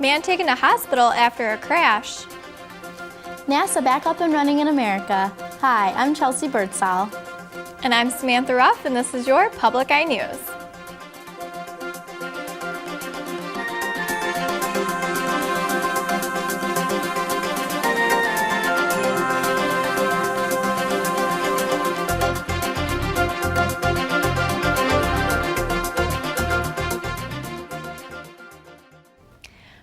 Man taken to hospital after a crash. NASA back up and running in America. Hi, I'm Chelsea Birdsall. And I'm Samantha Ruff, and this is your Public Eye News.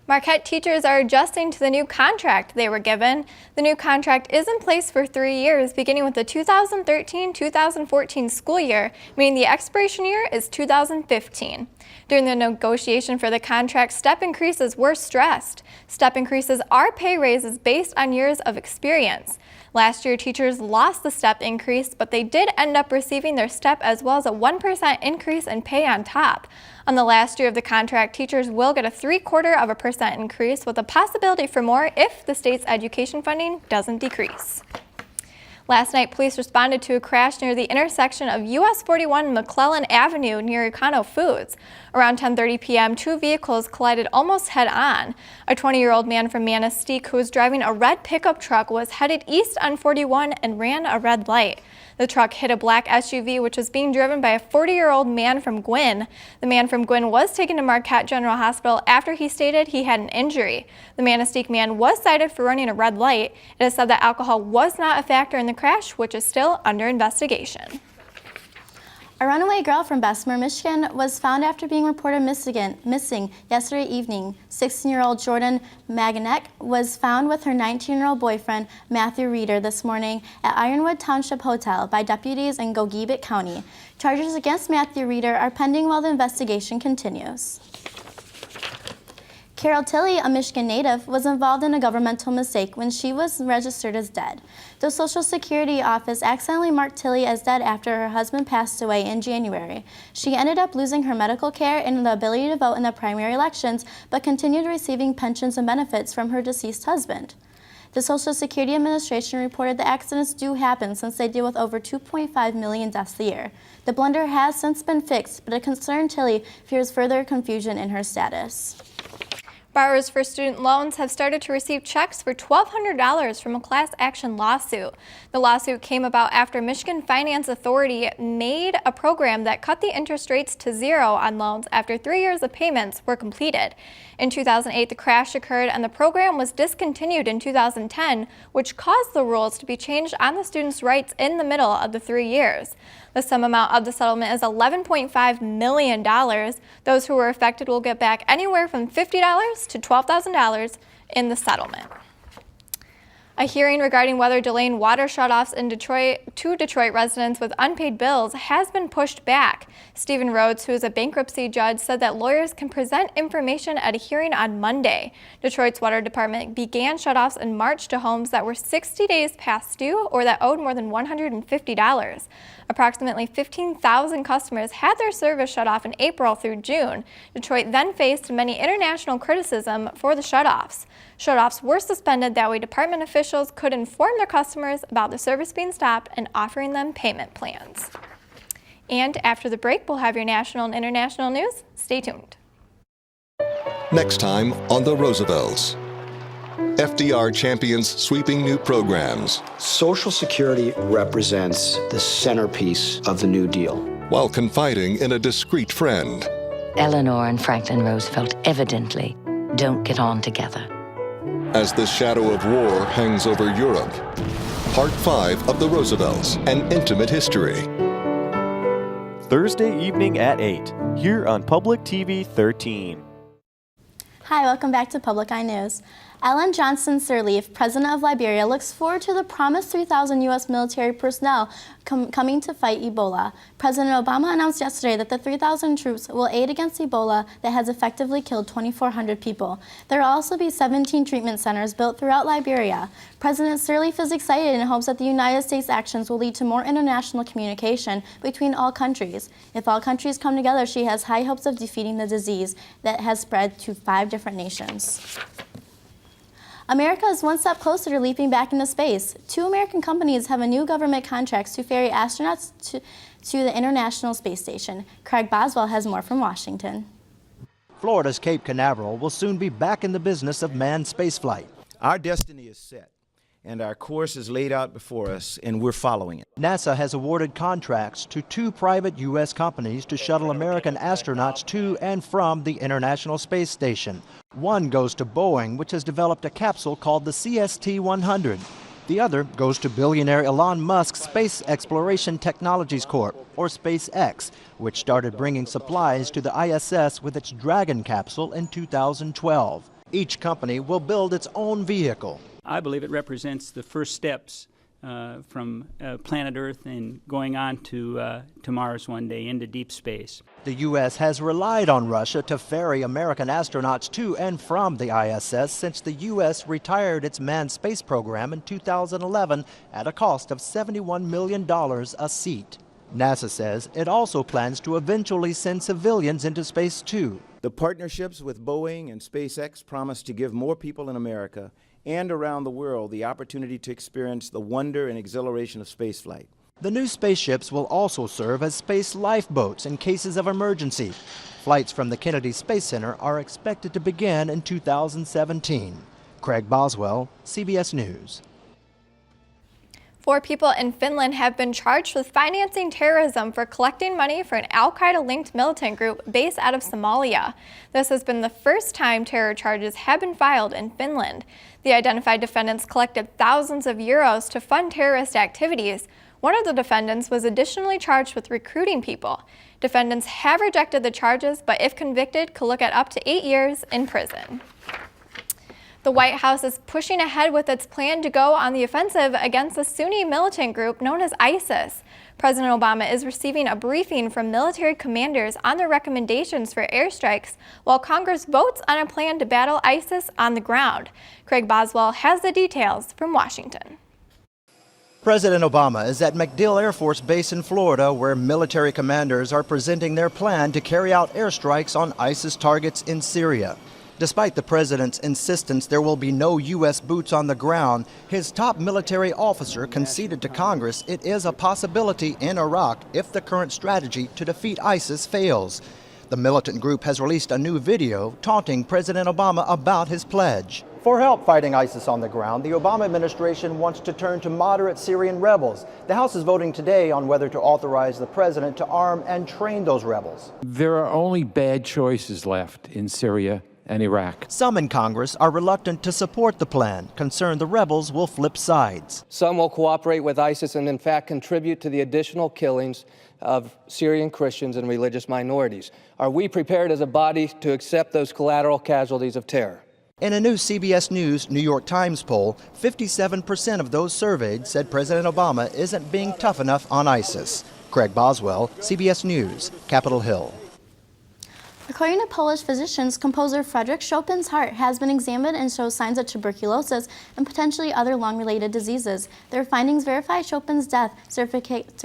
Marquette teachers are adjusting to the new contract they were given. The new contract is in place for 3 years, beginning with the 2013-2014 school year, meaning the expiration year is 2015. During the negotiation for the contract, step increases were stressed. Step increases are pay raises based on years of experience. Last year, teachers lost the step increase, but they did end up receiving their step as well as a 1% increase in pay on top. On the last year of the contract, teachers will get a 0.75% increase with a possibility for more if the state's education funding doesn't decrease. Last night, police responded to a crash near the intersection of US 41 and McClellan Avenue near Econo Foods. Around 10:30 p.m., two vehicles collided almost head-on. A 20-year-old man from Manistee who was driving a red pickup truck was headed east on 41 and ran a red light. The truck hit a black SUV, which was being driven by a 40-year-old man from Gwinn. The man from Gwinn was taken to Marquette General Hospital after he stated he had an injury. The Manistee man was cited for running a red light. It is said that alcohol was not a factor in the crash, which is still under investigation. A runaway girl from Bessemer, Michigan was found after being reported missing yesterday evening. 16-year-old Jordan Maganek was found with her 19-year-old boyfriend, Matthew Reeder, this morning at Ironwood Township Hotel by deputies in Gogebic County. Charges against Matthew Reeder are pending while the investigation continues. Carol Tilley, a Michigan native, was involved in a governmental mistake when she was registered as dead. The Social Security office accidentally marked Tilley as dead after her husband passed away in January. She ended up losing her medical care and the ability to vote in the primary elections, but continued receiving pensions and benefits from her deceased husband. The Social Security Administration reported that accidents do happen since they deal with over 2.5 million deaths a year. The blunder has since been fixed, but a concerned Tilley fears further confusion in her status. Borrowers for student loans have started to receive checks for $1,200 from a class action lawsuit. The lawsuit came about after Michigan Finance Authority made a program that cut the interest rates to 0 on loans after 3 years of payments were completed. In 2008, the crash occurred and the program was discontinued in 2010, which caused the rules to be changed on the students' rights in the middle of the 3 years. The sum amount of the settlement is $11.5 million. Those who were affected will get back anywhere from $50 to $12,000 in the settlement. A hearing regarding whether delaying water shutoffs in Detroit residents with unpaid bills has been pushed back. Stephen Rhodes, who is a bankruptcy judge, said that lawyers can present information at a hearing on Monday. Detroit's water department began shutoffs in March to homes that were 60 days past due or that owed more than $150. Approximately 15,000 customers had their service shut off in April through June. Detroit then faced many international criticism for the shutoffs. Shutoffs were suspended, that way department officials could inform their customers about the service being stopped and offering them payment plans. And after the break, we'll have your national and international news. Stay tuned. Next time on the Roosevelts. FDR champions sweeping new programs. Social Security represents the centerpiece of the New Deal. While confiding in a discreet friend. Eleanor and Franklin Roosevelt evidently don't get on together. As the shadow of war hangs over Europe. Part 5 of the Roosevelts, An Intimate History. Thursday evening at 8, here on Public TV 13. Hi, welcome back to Public Eye News. Ellen Johnson Sirleaf, president of Liberia, looks forward to the promised 3,000 U.S. military personnel coming to fight Ebola. President Obama announced yesterday that the 3,000 troops will aid against Ebola that has effectively killed 2,400 people. There will also be 17 treatment centers built throughout Liberia. President Sirleaf is excited and hopes that the United States' actions will lead to more international communication between all countries. If all countries come together, she has high hopes of defeating the disease that has spread to 5 different nations. America is one step closer to leaping back into space. 2 American companies have a new government contracts to ferry astronauts to the International Space Station. Craig Boswell has more from Washington. Florida's Cape Canaveral will soon be back in the business of manned spaceflight. Our destiny is set, and our course is laid out before us, and we're following it. NASA has awarded contracts to 2 private U.S. companies to shuttle American astronauts to and from the International Space Station. One goes to Boeing, which has developed a capsule called the CST-100. The other goes to billionaire Elon Musk's Space Exploration Technologies Corp., or SpaceX, which started bringing supplies to the ISS with its Dragon capsule in 2012. Each company will build its own vehicle. I believe it represents the first steps from planet Earth and going on to Mars one day, into deep space. The U.S. has relied on Russia to ferry American astronauts to and from the ISS since the U.S. retired its manned space program in 2011 at a cost of $71 million a seat. NASA says it also plans to eventually send civilians into space too. The partnerships with Boeing and SpaceX promise to give more people in America and around the world the opportunity to experience the wonder and exhilaration of spaceflight. The new spaceships will also serve as space lifeboats in cases of emergency. Flights from the Kennedy Space Center are expected to begin in 2017. Craig Boswell, CBS News. 4 people in Finland have been charged with financing terrorism for collecting money for an al-Qaeda-linked militant group based out of Somalia. This has been the first time terror charges have been filed in Finland. The identified defendants collected thousands of euros to fund terrorist activities. One of the defendants was additionally charged with recruiting people. Defendants have rejected the charges, but if convicted, could look at up to 8 years in prison. The White House is pushing ahead with its plan to go on the offensive against the Sunni militant group known as ISIS. President Obama is receiving a briefing from military commanders on their recommendations for airstrikes while Congress votes on a plan to battle ISIS on the ground. Craig Boswell has the details from Washington. President Obama is at MacDill Air Force Base in Florida, where military commanders are presenting their plan to carry out airstrikes on ISIS targets in Syria. Despite the president's insistence there will be no U.S. boots on the ground, his top military officer conceded to Congress it is a possibility in Iraq if the current strategy to defeat ISIS fails. The militant group has released a new video taunting President Obama about his pledge. For help fighting ISIS on the ground, the Obama administration wants to turn to moderate Syrian rebels. The House is voting today on whether to authorize the president to arm and train those rebels. There are only bad choices left in Syria and Iraq. Some in Congress are reluctant to support the plan, concerned the rebels will flip sides. Some will cooperate with ISIS and in fact contribute to the additional killings of Syrian Christians and religious minorities. Are we prepared as a body to accept those collateral casualties of terror? In a new CBS News New York Times poll, 57% of those surveyed said President Obama isn't being tough enough on ISIS. Craig Boswell, CBS News, Capitol Hill. According to Polish physicians, composer Frédéric Chopin's heart has been examined and shows signs of tuberculosis and potentially other lung-related diseases. Their findings verify Chopin's death certificate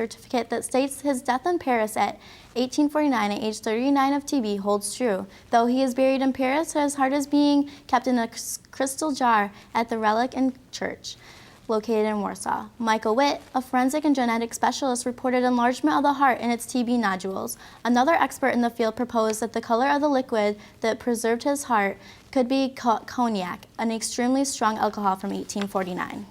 that states his death in Paris at 1849 at age 39 of TB holds true. Though he is buried in Paris, his heart is being kept in a crystal jar at the Relic in Church, located in Warsaw. Michael Witt, a forensic and genetic specialist, reported enlargement of the heart in its TB nodules. Another expert in the field proposed that the color of the liquid that preserved his heart could be cognac, an extremely strong alcohol from 1849.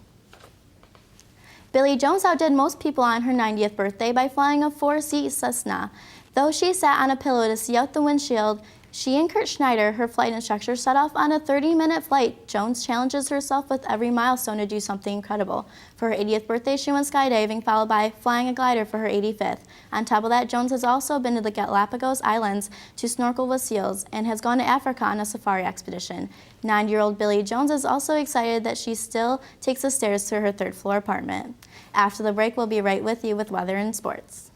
Billy Jones outdid most people on her 90th birthday by flying a 4-seat Cessna. Though she sat on a pillow to see out the windshield, she and Kurt Schneider, her flight instructor, set off on a 30-minute flight. Jones challenges herself with every milestone to do something incredible. For her 80th birthday, she went skydiving, followed by flying a glider for her 85th. On top of that, Jones has also been to the Galapagos Islands to snorkel with seals and has gone to Africa on a safari expedition. 9-year-old Billy Jones is also excited that she still takes the stairs to her 3rd-floor apartment. After the break, we'll be right with you with weather and sports.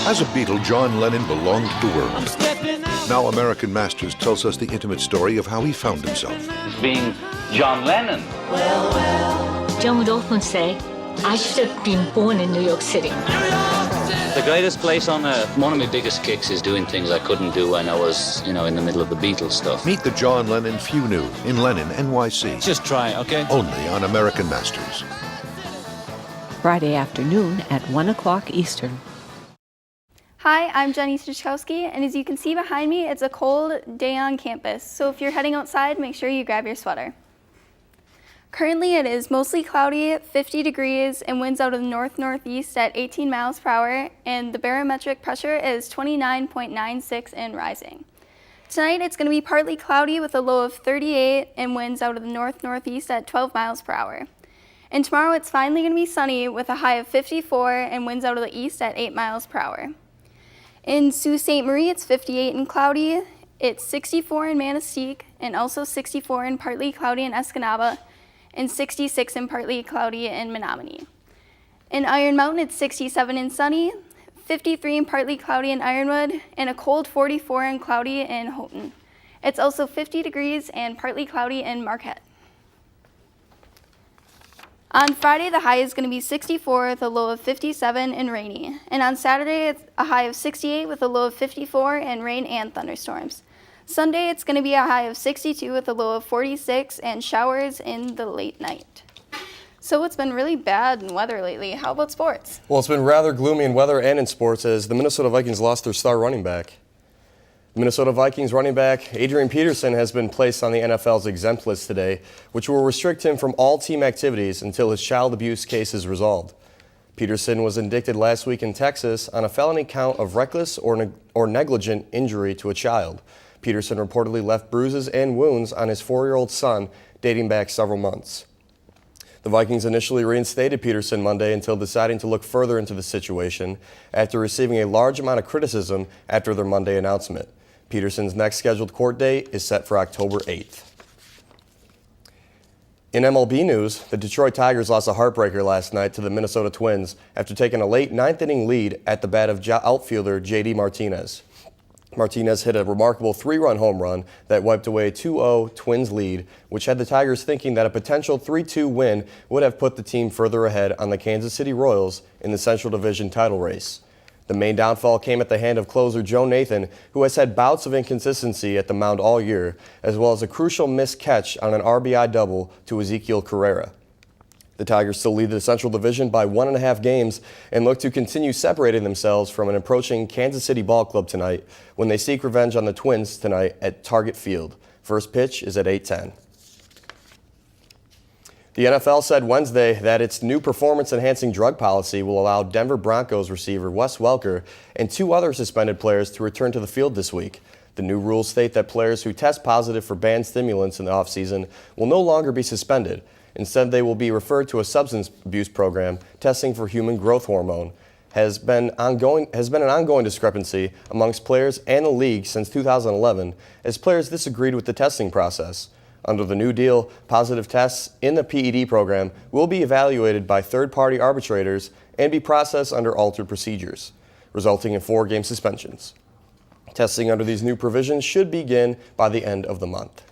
As a Beatle, John Lennon belonged to the world. Now American Masters tells us the intimate story of how he found himself. Being John Lennon. John would often say, I should have been born in New York City. The greatest place on earth. One of my biggest kicks is doing things I couldn't do when I was, in the middle of the Beatles stuff. Meet the John Lennon Few New in Lennon, NYC. Just try it, okay? Only on American Masters. Friday afternoon at 1 o'clock Eastern. Hi, I'm Jenny Stachkowski, and as you can see behind me, it's a cold day on campus. So if you're heading outside, make sure you grab your sweater. Currently, it is mostly cloudy, 50 degrees, and winds out of the north-northeast at 18 miles per hour, and the barometric pressure is 29.96 and rising. Tonight, it's going to be partly cloudy with a low of 38 and winds out of the north-northeast at 12 miles per hour. And tomorrow, it's finally going to be sunny with a high of 54 and winds out of the east at 8 miles per hour. In Sault Ste. Marie, it's 58 and cloudy. It's 64 in Manistee, and also 64 and partly cloudy in Escanaba, and 66 and partly cloudy in Menominee. In Iron Mountain, it's 67 and sunny, 53 and partly cloudy in Ironwood, and a cold 44 and cloudy in Houghton. It's also 50 degrees and partly cloudy in Marquette. On Friday, the high is going to be 64 with a low of 57 and rainy. And on Saturday, it's a high of 68 with a low of 54 and rain and thunderstorms. Sunday, it's going to be a high of 62 with a low of 46 and showers in the late night. So it's been really bad in weather lately. How about sports? Well, it's been rather gloomy in weather and in sports as the Minnesota Vikings lost their star running back. Minnesota Vikings running back Adrian Peterson has been placed on the NFL's exempt list today, which will restrict him from all team activities until his child abuse case is resolved. Peterson was indicted last week in Texas on a felony count of reckless or negligent injury to a child. Peterson reportedly left bruises and wounds on his 4-year-old son dating back several months. The Vikings initially reinstated Peterson Monday until deciding to look further into the situation after receiving a large amount of criticism after their Monday announcement. Peterson's next scheduled court date is set for October 8th. In MLB news, the Detroit Tigers lost a heartbreaker last night to the Minnesota Twins after taking a late ninth-inning lead at the bat of outfielder J.D. Martinez. Martinez hit a remarkable 3-run home run that wiped away a 2-0 Twins lead, which had the Tigers thinking that a potential 3-2 win would have put the team further ahead on the Kansas City Royals in the Central Division title race. The main downfall came at the hand of closer Joe Nathan, who has had bouts of inconsistency at the mound all year, as well as a crucial missed catch on an RBI double to Ezekiel Carrera. The Tigers still lead the Central Division by 1.5 games and look to continue separating themselves from an approaching Kansas City ball club tonight when they seek revenge on the Twins tonight at Target Field. First pitch is at 8:10. The NFL said Wednesday that its new performance-enhancing drug policy will allow Denver Broncos receiver Wes Welker and 2 other suspended players to return to the field this week. The new rules state that players who test positive for banned stimulants in the offseason will no longer be suspended. Instead, they will be referred to a substance abuse program testing for human growth hormone. Has been an ongoing discrepancy amongst players and the league since 2011 as players disagreed with the testing process. Under the new deal, positive tests in the PED program will be evaluated by third-party arbitrators and be processed under altered procedures, resulting in 4-game suspensions. Testing under these new provisions should begin by the end of the month.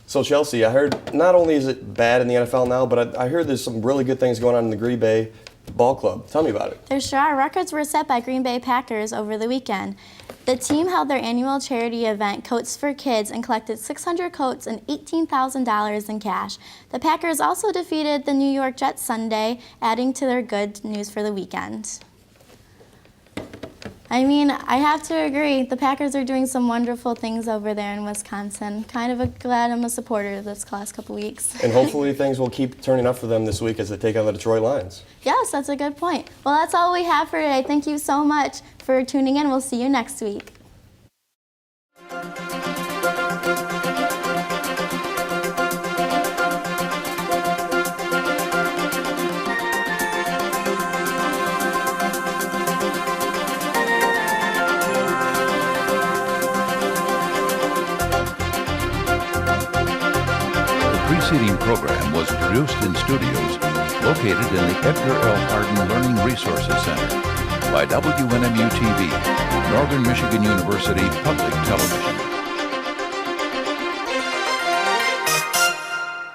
So Chelsea, I heard not only is it bad in the NFL now, but I heard there's some really good things going on in the Green Bay Ball Club. Tell me about it. There sure are. Records were set by Green Bay Packers over the weekend. The team held their annual charity event, Coats for Kids, and collected 600 coats and $18,000 in cash. The Packers also defeated the New York Jets Sunday, adding to their good news for the weekend. I mean, I have to agree. The Packers are doing some wonderful things over there in Wisconsin. Kind of glad I'm a supporter this last couple weeks. And hopefully things will keep turning up for them this week as they take on the Detroit Lions. Yes, that's a good point. Well, that's all we have for today. Thank you so much for tuning in. We'll see you next week. The preceding program was produced in studios located in the Edgar L. Hardin Learning Resources Center by WNMU-TV, Northern Michigan University Public Television.